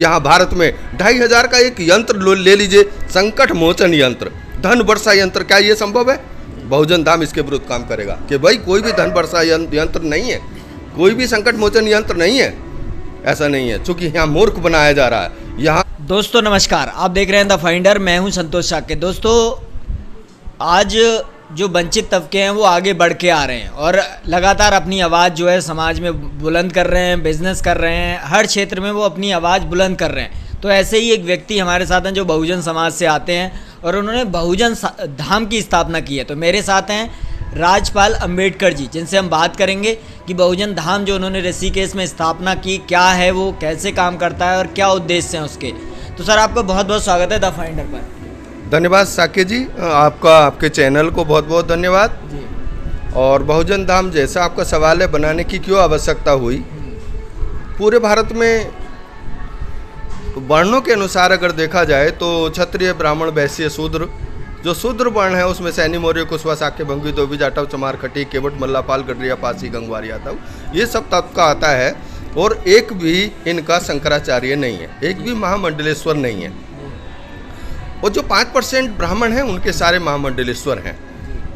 यहाँ भारत में 2500 का एक यंत्र ले लीजिए, संकट मोचन यंत्र, धन वर्षा यंत्र, क्या ये संभव है? बहुजन धाम इसके विरुद्ध काम करेगा कि भाई कोई भी धन वर्षा यंत्र नहीं है, कोई भी संकट मोचन यंत्र नहीं है, ऐसा नहीं है, क्योंकि यहाँ मूर्ख बनाया जा रहा है। यहाँ दोस्तों नमस्कार, आप देख रहे हैं द फाइंडर, मैं हूं संतोष साके। दोस्तों आज जो वंचित तबके हैं वो आगे बढ़ के आ रहे हैं और लगातार अपनी आवाज़ जो है समाज में बुलंद कर रहे हैं, बिजनेस कर रहे हैं, हर क्षेत्र में वो अपनी आवाज़ बुलंद कर रहे हैं। तो ऐसे ही एक व्यक्ति हमारे साथ हैं जो बहुजन समाज से आते हैं और उन्होंने बहुजन धाम की स्थापना की है। तो मेरे साथ हैं राजपाल अंबेडकर जी, जिनसे हम बात करेंगे कि बहुजन धाम जो उन्होंने ऋषिकेश में स्थापना की, क्या है वो, कैसे काम करता है और क्या उद्देश्य हैं उसके। तो सर आपका बहुत बहुत स्वागत है द फाइंडर पर। धन्यवाद साके जी, आपके चैनल को बहुत बहुत धन्यवाद जी। और बहुजन धाम जैसा आपका सवाल है, बनाने की क्यों आवश्यकता हुई? पूरे भारत में वर्णों के अनुसार अगर देखा जाए तो क्षत्रिय, ब्राह्मण, वैश्य, शूद्र, जो शूद्र वर्ण है उसमें सैनी, मौर्य, कुशवा, शाक्य, भंगी, धोबी, जाटव, चमार, खटी, केवट, मल्लापाल, गडरिया, पासी, गंगवार, यादव, ये सब तबका आता है। और एक भी इनका शंकराचार्य नहीं है, एक भी महामंडलेश्वर नहीं है। और जो 5% ब्राह्मण हैं उनके सारे महामंडलेश्वर हैं।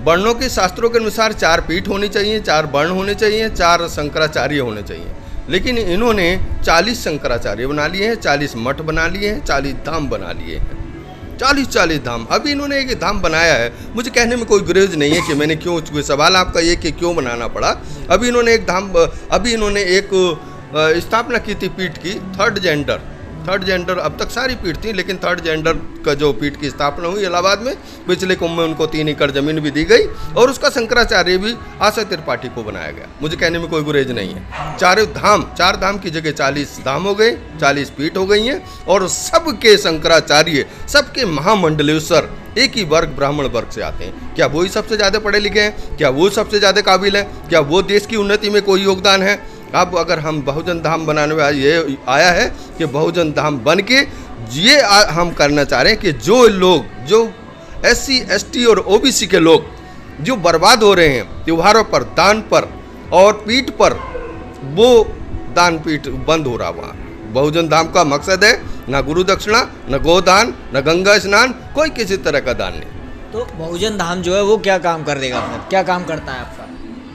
वर्णों के शास्त्रों के अनुसार 4 पीठ होनी चाहिए, 4 वर्ण होने चाहिए, 4 शंकराचार्य होने चाहिए, लेकिन इन्होंने 40 शंकराचार्य बना लिए हैं, 40 मठ बना लिए हैं, 40 धाम बना लिए हैं, 40 धाम। अभी इन्होंने एक धाम बनाया है, मुझे कहने में कोई गुरेज नहीं है कि मैंने क्यों, कोई सवाल आपका ये कि क्यों बनाना पड़ा। अभी इन्होंने एक स्थापना की थी पीठ की, थर्ड जेंडर, अब तक सारी पीठ थी, लेकिन थर्ड जेंडर का जो पीठ की स्थापना हुई इलाहाबाद में, पिछले कुंभ में उनको 3 एकड़ जमीन भी दी गई और उसका शंकराचार्य भी आशा त्रिपाठी को बनाया गया। मुझे कहने में कोई गुरेज नहीं है। 4 धाम की जगह 40 धाम हो गए, 40 पीठ हो गई हैं और सबके शंकराचार्य, सबके महामंडलेश्वर एक ही वर्ग, ब्राह्मण वर्ग से आते हैं। क्या वो ही सबसे ज़्यादा पढ़े लिखे हैं? क्या वो सबसे ज़्यादा काबिल है? क्या वो देश की उन्नति में कोई योगदान है? अब अगर हम बहुजन धाम बनाने में ये आया है कि बहुजन धाम बन के ये हम करना चाह रहे हैं कि जो लोग, जो SC ST और OBC के लोग जो बर्बाद हो रहे हैं त्योहारों पर, दान पर और पीठ पर, वो दान पीठ बंद हो रहा। वहाँ बहुजन धाम का मकसद है ना गुरु दक्षिणा, न गोदान, न गंगा स्नान, कोई किसी तरह का दान नहीं। तो बहुजन धाम जो है वो क्या काम कर देगा, मतलब क्या काम करता है आपका?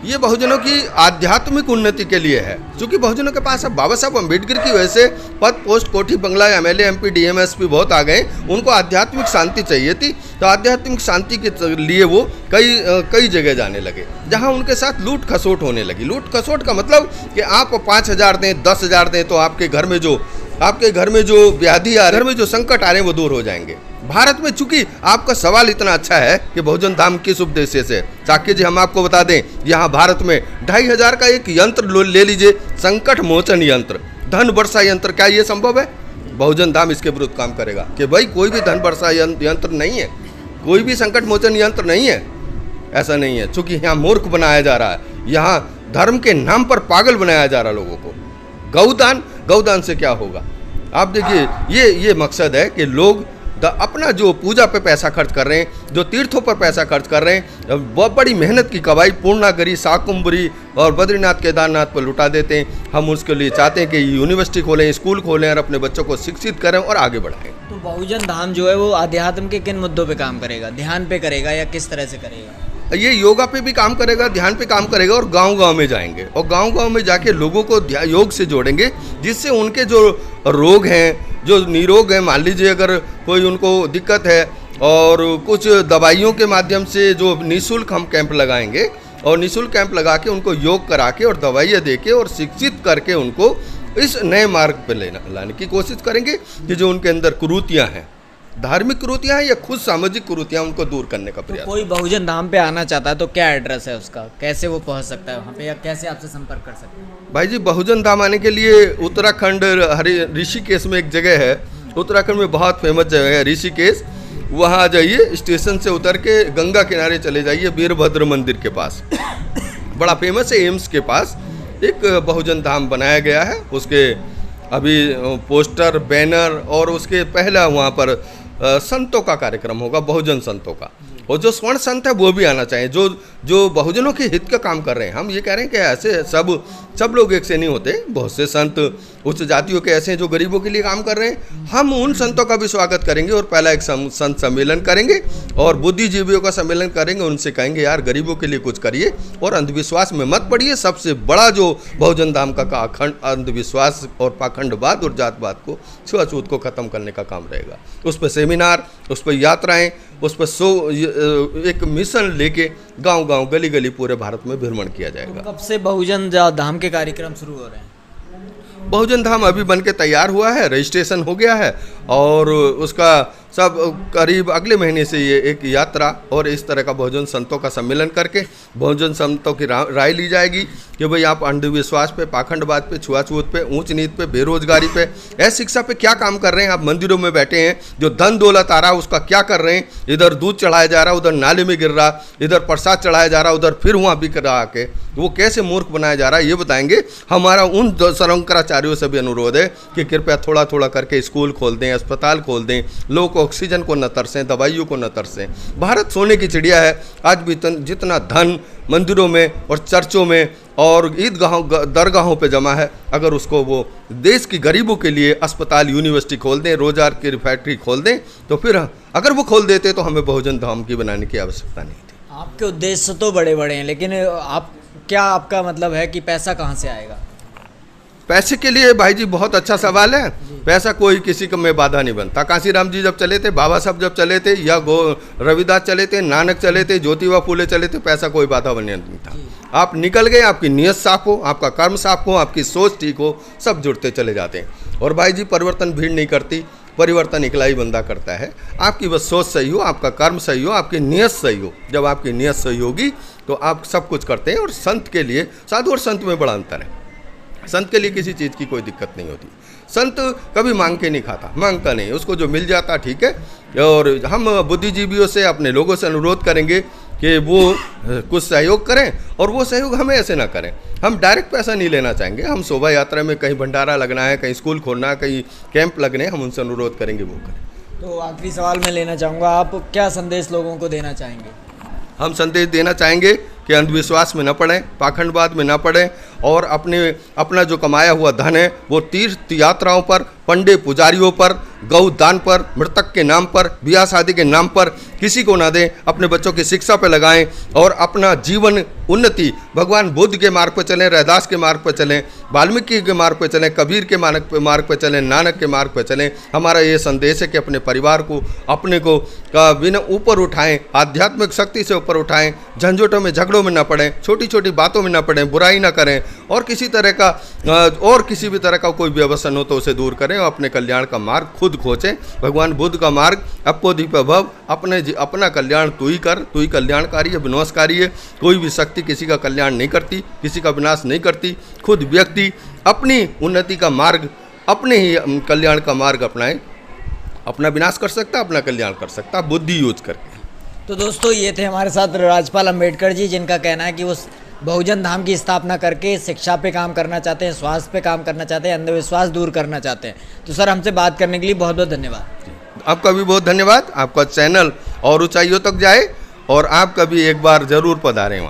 ये बहुजनों की आध्यात्मिक उन्नति के लिए है, क्योंकि बहुजनों के पास अब बाबा साहब अम्बेडकर की वजह से पद, पोस्ट, कोठी, बंगला, MLA, MP, DM, SP बहुत आ गए। उनको आध्यात्मिक शांति चाहिए थी, तो आध्यात्मिक शांति के लिए वो कई जगह जाने लगे जहां उनके साथ लूट खसोट होने लगी। लूट खसोट का मतलब कि आप 5000 दें, 10,000 दें तो आपके घर में जो व्याधि आ रहे, घर में जो संकट आ रहे हैं वो दूर हो जाएंगे। भारत में चूंकि आपका सवाल इतना अच्छा है कि बहुजन धाम किस उद्देश्य से, साके जी हम आपको बता दें, यहाँ भारत में 2500 का एक यंत्र ले लीजिए, संकट मोचन यंत्र, धन वर्षा यंत्र, क्या ये संभव है? बहुजन धाम इसके विरुद्ध काम करेगा कि भाई कोई भी धन वर्षा यंत्र नहीं है, कोई भी संकट मोचन यंत्र नहीं है, ऐसा नहीं है, क्योंकि यहाँ मूर्ख बनाया जा रहा है, यहाँ धर्म के नाम पर पागल बनाया जा रहा है लोगों को। गौदान से क्या होगा? आप देखिए, ये मकसद है कि लोग अपना जो पूजा पे पैसा खर्च कर रहे हैं, जो तीर्थों पर पैसा खर्च कर रहे हैं, बहुत बड़ी मेहनत की कमाई पूर्णागिरी, शाकुंभरी और बद्रीनाथ, केदारनाथ पर लुटा देते हैं। हम उसके लिए चाहते हैं कि यूनिवर्सिटी खोलें, स्कूल खोलें और अपने बच्चों को शिक्षित करें और आगे बढ़ाएं। तो बहुजन धाम जो है वो अध्यात्म के किन मुद्दों पे काम करेगा? ध्यान पे करेगा या किस तरह से करेगा? ये योगा पे भी काम करेगा, ध्यान पे काम करेगा और गांव-गांव में जाएंगे और गांव-गांव में जाके लोगों को योग से जोड़ेंगे, जिससे उनके जो रोग हैं, जो निरोग हैं, मान लीजिए अगर कोई उनको दिक्कत है, और कुछ दवाइयों के माध्यम से जो निःशुल्क हम कैंप लगाएंगे और निःशुल्क कैंप लगा के उनको योग करा के और दवाइयाँ दे के और शिक्षित करके उनको इस नए मार्ग पर लाने की कोशिश करेंगे कि जो उनके अंदर कुरीतियाँ हैं, धार्मिक कुरीतियाँ हैं या खुद सामाजिक कुरीतियाँ, उनको दूर करने का प्रयास। तो कोई बहुजन धाम पे आना चाहता है तो क्या एड्रेस है उसका, कैसे वो पहुंच सकता है वहाँ पे, या कैसे आपसे संपर्क कर सकते हैं? भाई जी, बहुजन धाम आने के लिए उत्तराखंड ऋषिकेश में एक जगह है, उत्तराखंड में बहुत फेमस जगह है ऋषिकेश। वहाँ आ जाइए, स्टेशन से उतर के गंगा किनारे चले जाइए, वीरभद्र मंदिर के पास बड़ा फेमस है, एम्स के पास एक बहुजन धाम बनाया गया है। उसके अभी पोस्टर, बैनर और उसके पहला वहाँ पर संतों का कार्यक्रम होगा, बहुजन संतों का, और जो स्वर्ण संत है वो भी आना चाहिए, जो जो बहुजनों के हित का काम कर रहे हैं। हम ये कह रहे हैं कि ऐसे सब लोग एक से नहीं होते, बहुत से संत उच्च जातियों के ऐसे हैं जो गरीबों के लिए काम कर रहे हैं। हम उन संतों का भी स्वागत करेंगे और पहला एक संत सम्मेलन करेंगे और बुद्धिजीवियों का सम्मेलन करेंगे, उनसे कहेंगे यार गरीबों के लिए कुछ करिए और अंधविश्वास में मत पड़िए। सबसे बड़ा जो बहुजन धाम का अंधविश्वास और पाखंडवाद और जातवाद को, छुआछूत को खत्म करने का काम रहेगा। उस पर सेमिनार, उस पर यात्राएं, उस पर एक मिशन लेके गांव-गांव, गली-गली पूरे भारत में भ्रमण किया जाएगा। कब से बहुजन धाम के कार्यक्रम शुरू हो रहे हैं? बहुजन धाम अभी बन के तैयार हुआ है, रजिस्ट्रेशन हो गया है और उसका सब करीब अगले महीने से ये एक यात्रा और इस तरह का बहुजन संतों का सम्मेलन करके बहुजन संतों की राय ली जाएगी कि भाई आप अंधविश्वास पे, पाखंडवाद पे, छुआछूत पे, ऊंच नीच पे, बेरोजगारी पे, अशिक्षा पे क्या काम कर रहे हैं। आप मंदिरों में बैठे हैं, जो धन दौलत आ रहा है उसका क्या कर रहे हैं। इधर दूध चढ़ाया जा रहा है, उधर नाले में गिर रहा, इधर प्रसाद चढ़ाया जा रहा, उधर फिर वहाँ बिक रहा आके, वो कैसे मूर्ख बनाया जा रहा है ये बताएंगे। हमारा उन शंकराचार्यों से भी अनुरोध है कि कृपया थोड़ा थोड़ा करके स्कूल खोल दें, अस्पताल खोल दें, लोगों को ऑक्सीजन को न तरसें, दवाइयों को न तरसें। भारत सोने की चिड़िया है। आज भी जितना धन मंदिरों में और चर्चों में और ईदगाहों, दरगाहों पे जमा है, अगर उसको वो देश की गरीबों के लिए अस्पताल, यूनिवर्सिटी खोल दें, रोजगार की फैक्ट्री खोल दें, तो फिर अगर वो खोल देते तो हमें बहुजन धाम की बनाने की आवश्यकता नहीं थी। आपके उद्देश्य तो बड़े बड़े हैं, लेकिन आपका मतलब है कि पैसा कहाँ से आएगा? पैसे के लिए भाई जी बहुत अच्छा सवाल है। पैसा कोई किसी को में बाधा नहीं बनता। कांशीराम जी जब चले थे, बाबा साहब जब चले थे, या रविदास चले थे, नानक चले थे, ज्योतिबा फूले चले थे, पैसा कोई बाधा बनने नहीं था। आप निकल गए, आपकी नीयत साफ हो, आपका कर्म साफ हो, आपकी सोच ठीक हो, सब जुड़ते चले जाते हैं। और भाई जी परिवर्तन भीड़ नहीं करती, परिवर्तन इकला ही बंदा करता है। आपकी बस सोच सही हो, आपका कर्म सही हो, आपकी नीयत सही हो। जब आपकी नीयत सही होगी तो आप सब कुछ करते हैं। और संत के लिए, साधु और संत में बड़ा अंतर है। संत के लिए किसी चीज़ की कोई दिक्कत नहीं होती। संत कभी मांग के नहीं खाता, मांगता नहीं, उसको जो मिल जाता ठीक है। और हम बुद्धिजीवियों से, अपने लोगों से अनुरोध करेंगे कि वो कुछ सहयोग करें और वो सहयोग हमें ऐसे ना करें। हम डायरेक्ट पैसा नहीं लेना चाहेंगे। हम शोभा यात्रा में कहीं भंडारा लगना है, कहीं स्कूल खोलना है, कहीं कैंप लगने, हम उनसे अनुरोध करेंगे वो करें। तो आखिरी सवाल मैं लेना चाहूँगा, आप क्या संदेश लोगों को देना चाहेंगे? हम संदेश देना चाहेंगे कि अंधविश्वास में न पड़ें, पाखंडवाद में न पड़ें और अपना जो कमाया हुआ धन है वो तीर्थ यात्राओं पर, पंडे पुजारियों पर, गौ दान पर, मृतक के नाम पर, ब्याह शादी के नाम पर किसी को ना दें। अपने बच्चों की शिक्षा पर लगाएं और अपना जीवन उन्नति भगवान बुद्ध के मार्ग पर चलें, रैदास के मार्ग पर चलें, वाल्मीकि के मार्ग पर चलें, कबीर के मार्ग पर चलें, नानक के मार्ग पर चलें। हमारा ये संदेश है कि अपने परिवार को, अपने को बिना ऊपर उठाएं, आध्यात्मिक शक्ति से ऊपर उठाएं, झंझटों में, झगड़ों में ना पड़ें, छोटी छोटी बातों में ना पड़ें, बुराई ना करें और किसी तरह का और किसी भी तरह का कोई व्यवसन हो तो उसे दूर करें और अपने कल्याण का मार्ग खुद खोजें। भगवान बुद्ध का मार्ग अप्पोधिप भव, अपना कल्याण तू ही कर, तू ही कल्याणकारी है, विनाशकारी है। कोई भी शक्ति किसी का कल्याण नहीं करती, किसी का विनाश नहीं करती। खुद व्यक्ति अपनी उन्नति का मार्ग, अपने ही कल्याण का मार्ग अपनाए, अपना विनाश कर सकता, अपना कल्याण कर सकता, बुद्धि यूज करके। तो दोस्तों ये थे हमारे साथ राजपाल अंबेडकर जी, जिनका कहना है कि वो बहुजन धाम की स्थापना करके शिक्षा पे काम करना चाहते हैं, स्वास्थ्य पे काम करना चाहते हैं, अंधविश्वास दूर करना चाहते हैं। तो सर हमसे बात करने के लिए बहुत बहुत धन्यवाद। आपका भी बहुत धन्यवाद। आपका चैनल और ऊंचाइयों तक जाए और आप कभी एक बार जरूर पधारें वहाँ।